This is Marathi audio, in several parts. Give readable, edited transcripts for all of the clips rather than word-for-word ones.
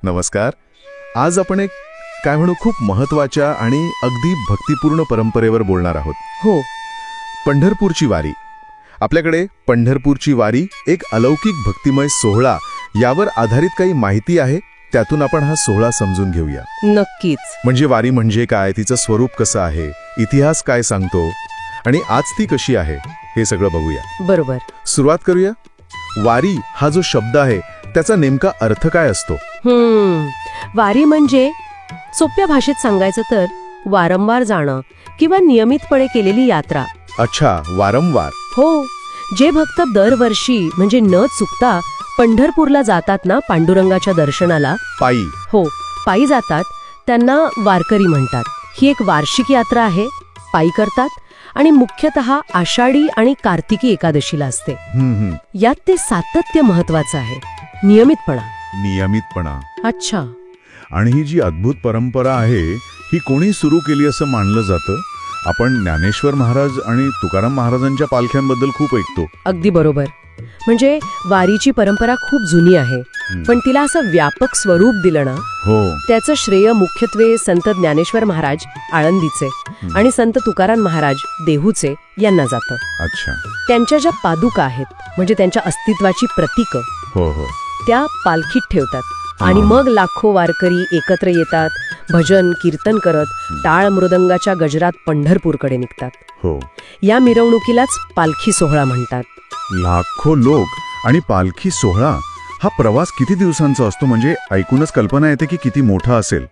नमस्कार. आज आपण एक काय म्हणू खूप महत्वाच्या आणि अगदी भक्तिपूर्ण परंपरेवर बोलणार आहोत. हो. पंढरपूरची वारी. आपल्याकडे पंढरपूरची वारी एक अलौकिक भक्तिमय सोहळा यावर आधारित काही माहिती आहे. त्यातून आपण हा सोहळा समजून घेऊया. नक्कीच. म्हणजे वारी म्हणजे काय, तिचं स्वरूप कसं आहे, इतिहास काय सांगतो आणि आज ती कशी आहे, हे सगळं बघूया. बरोबर. सुरुवात करूया. वारी हा जो शब्द आहे त्याचा नेमका अर्थ काय असतो? वारी म्हणजे सोप्या भाषेत सांगायचं तर वारंवार जाणं किंवा नियमितपणे केलेली यात्रा. अच्छा, वारंवार. हो. जे भक्त दरवर्षी म्हणजे न चुकता पंढरपूरला जातात ना पांडुरंगाच्या दर्शनाला, पायी. हो, पायी जातात, त्यांना वारकरी म्हणतात. ही एक वार्षिक यात्रा आहे. पायी करतात आणि मुख्यतः आषाढी आणि कार्तिकी एकादशीला असते. यात ते सातत्य महत्वाचं आहे. नियमितपणा. अच्छा. आणि ही जी अद्भुत परंपरा आहे ही कोणी सुरू केली असं मानलं जातं? आपण ज्ञानेश्वर महाराज आणि तुकाराम महाराजांच्या पालख्यांबद्दल खूप ऐकतो. अगदी बरोबर. म्हणजे वारीची परंपरा खूप जुनी आहे, पण तिला असं व्यापक स्वरूप दिलं ना, हो, त्याचं श्रेय मुख्यत्वे संत ज्ञानेश्वर महाराज आळंदीचे आणि संत तुकाराम महाराज देहूचे यांना जातं. अच्छा. त्यांच्या ज्या पादुका आहेत म्हणजे त्यांच्या अस्तित्वाची प्रतीकं, हो हो, त्या पालखीत ठेवतात आणि मग लाखो वारकरी एकत्र येतात, भजन कीर्तन करत टाळ मृदंगाच्या गजरात पंढरपूरकडे निघतात. हो. या मिरवणुकीलाच पालखी सोहळा म्हणतात. लाखो लोक आणि पालखी सोहळा. हा प्रवास किती दिवसांचा असतो? म्हणजे ऐकूनच कल्पना येते की किती मोठा असेल.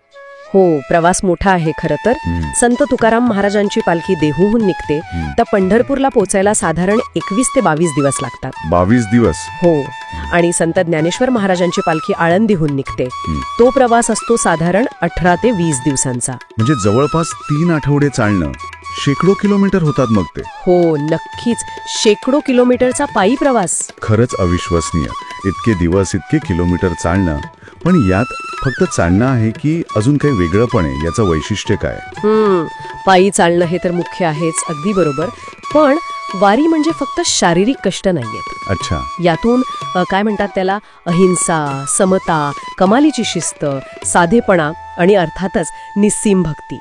हो, प्रवास मोठा आहे खरं तर. संत तुकाराम महाराजांची पालखी देहूहून निघते तर पंढरपूरला पोचायला साधारण 21 ते 22 दिवस लागतात. 22 दिवस? हो. आणि संत ज्ञानेश्वर महाराजांची पालखी आळंदीहून निघते. तो प्रवास असतो साधारण 18 ते 20 दिवसांचा. म्हणजे जवळपास 3 आठवडे चालणं. शेकडो किलोमीटर होतात मग ते. हो, नक्कीच. शेकडो किलोमीटरचा पायी प्रवास. खरंच अविश्वसनीय. इतके दिवस, इतके किलोमीटर चालणं. पण यात फक्त चालणं आहे की अजून काही वेगळं पण आहे? याचं वैशिष्ट्य काय? पायी चालणं हे तर मुख्य आहेच, अगदी बरोबर. पण वारी म्हणजे फक्त शारीरिक कष्ट नाहीयेत. अच्छा. यातून काय म्हणतात त्याला, अहिंसा, समता, कमालीची शिस्त, साधेपणा आणि अर्थातच निस्सीम भक्ती,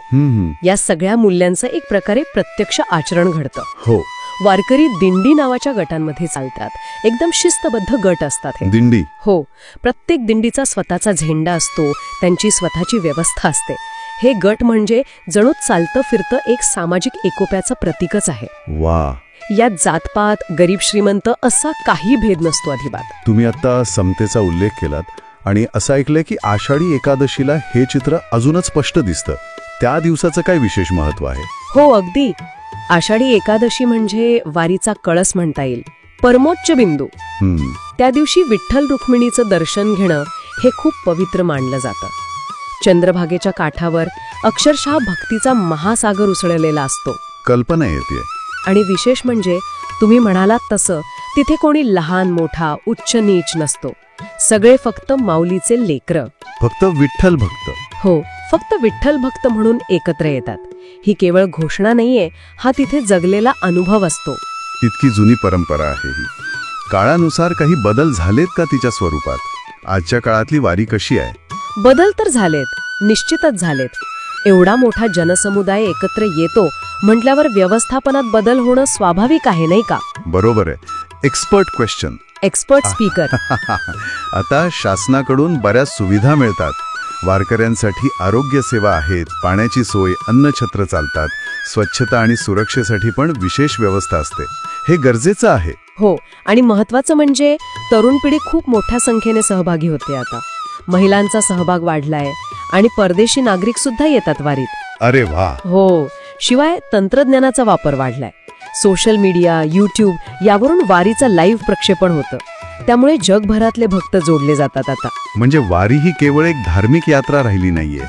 या सगळ्या मूल्यांचं एक प्रकारे प्रत्यक्ष आचरण घडतं. हो. वारकरी दिंडी नावाच्या गटांमध्ये चालतात. एकदम शिस्तबद्ध गट असतात हे. दिंडी? हो. प्रत्येक दिंडीचा स्वतःचा झेंडा असतो, त्यांची स्वतःची व्यवस्था असते. हे गट म्हणजे जणू चालतं फिरतं एक सामाजिक एकोप्याचं प्रतीकच आहे. वा. यात जातपात, गरीब श्रीमंत असा काही भेद नसतो अजिबात. तुम्ही आता समतेचा उल्लेख केलात आणि असं ऐकलंय की आषाढी एकादशीला हे चित्र अजूनच स्पष्ट दिसतं. त्या दिवसाचं काय विशेष महत्व आहे? हो, अगदी. आषाढी एकादशी म्हणजे वारीचा कळस म्हणता येईल, परमोच्च बिंदू. त्या दिवशी विठ्ठल रुक्मिणीचं दर्शन घेणं हे खूप पवित्र मानलं जातं. चंद्रभागेच्या काठावर अक्षरशः भक्तीचा महासागर उसळलेला असतो. कल्पना येते. आणि विशेष म्हणजे तुम्ही म्हणालात तसं तिथे कोणी लहान मोठा उच्च नीच नसतो. सगळे फक्त माऊलीचे लेकरं. फक्त विठ्ठल भक्त. हो, फक्त विठ्ठल भक्त म्हणून एकत्र येतात. ही केवळ घोषणा नाहीये, हा तिथे जगलेला अनुभव असतो. इतकी जुनी परंपरा आहे ही. काळानुसार काही बदल झालेत का तिच्या स्वरूपात? आजच्या काळातली वारी कशी आहे? बदल तर झालेत, निश्चितच झालेत. एवढा मोठा जनसमुदाय एकत्र येतो म्हटल्यावर व्यवस्थापनात बदल होणं स्वाभाविक आहे, नाही का? बरोबर आहे. Expert question. Expert speaker. आता शासनाकडून बऱ्याच सुविधा मिळतात. वारकऱ्यांसाठी आरोग्य सेवा आहेत, पाण्याची सोय, अन्नछत्र चालतात, स्वच्छता आणि सुरक्षेसाठी पण विशेष व्यवस्था असते. हे गरजेचं आहे. हो. आणि महत्वाचं म्हणजे तरुण पिढी खूप मोठ्या संख्येने सहभागी होते आता. महिलांचा सहभाग वाढलाय आणि परदेशी नागरिक सुद्धा येतात वारीत. अरे वा. हो. शिवाय तंत्रज्ञानाचा वापर वाढलाय. सोशल मीडिया, यूट्यूब यावरून वारीचं लाईव्ह प्रक्षेपण होतं. त्यामुळे जगभरातले भक्त जोडले जातात आता. म्हणजे वारी ही केवळ एक धार्मिक यात्रा राहिली नाहीये,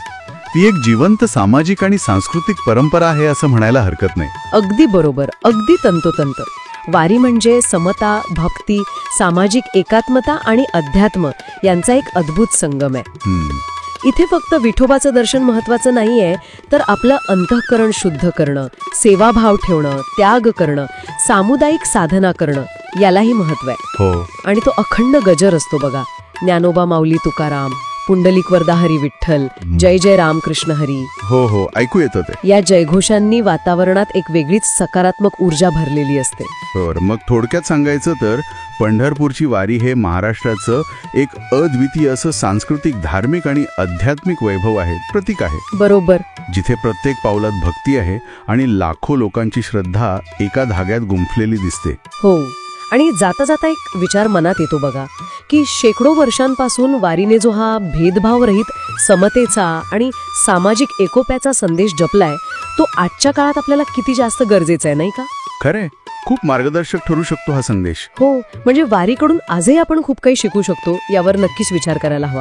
ती एक जिवंत सामाजिक आणि सांस्कृतिक परंपरा आहे असं म्हणायला हरकत नाही. अगदी बरोबर, अगदी तंतोतंत. वारी म्हणजे समता, भक्ती, सामाजिक एकात्मता आणि अध्यात्म यांचा एक अद्भुत संगम आहे. इथे फक्त विठोबाचं दर्शन महत्वाचं नाहीये, तर आपलं अंतःकरण शुद्ध करणं, सेवाभाव ठेवणं, त्याग करणं, सामुदायिक साधना करणं यालाही महत्व आहे. हो. आणि तो अखंड गजर असतो बघा. ज्ञानोबा माऊली तुकाराम, पुंडलिक वरदा हरी विठ्ठल, जय जय रामकृष्ण हरी, हो ऐकू येतं ते. या जयघोषांनी वातावरणात एक वेगळीच सकारात्मक ऊर्जा भरलेली असते. बरं, मग थोडक्यात सांगायचं तर पंढरपूरची वारी हे महाराष्ट्राचं एक अद्वितीय असं सांस्कृतिक, धार्मिक आणि आध्यात्मिक वैभव आहे, प्रतीक आहे. बरोबर. जिथे प्रत्येक पावलात भक्ती आहे आणि लाखो लोकांची श्रद्धा एका धाग्यात गुंफलेली दिसते. हो. आणि जाता जाता एक विचार मनात येतो बघा, की शेकडो वर्षांपासून वारीने जो हा भेदभावरहित समतेचा आणि सामाजिक एकोप्याचा संदेश जपलाय, तो आजच्या काळात आपल्याला किती जास्त गरजेचा आहे, नाही का? खरंय, खूप मार्गदर्शक ठरू शकतो हा संदेश. हो, म्हणजे वारीकडून आजही आपण खूप काही शिकू शकतो, यावर नक्कीच विचार करायला हवा.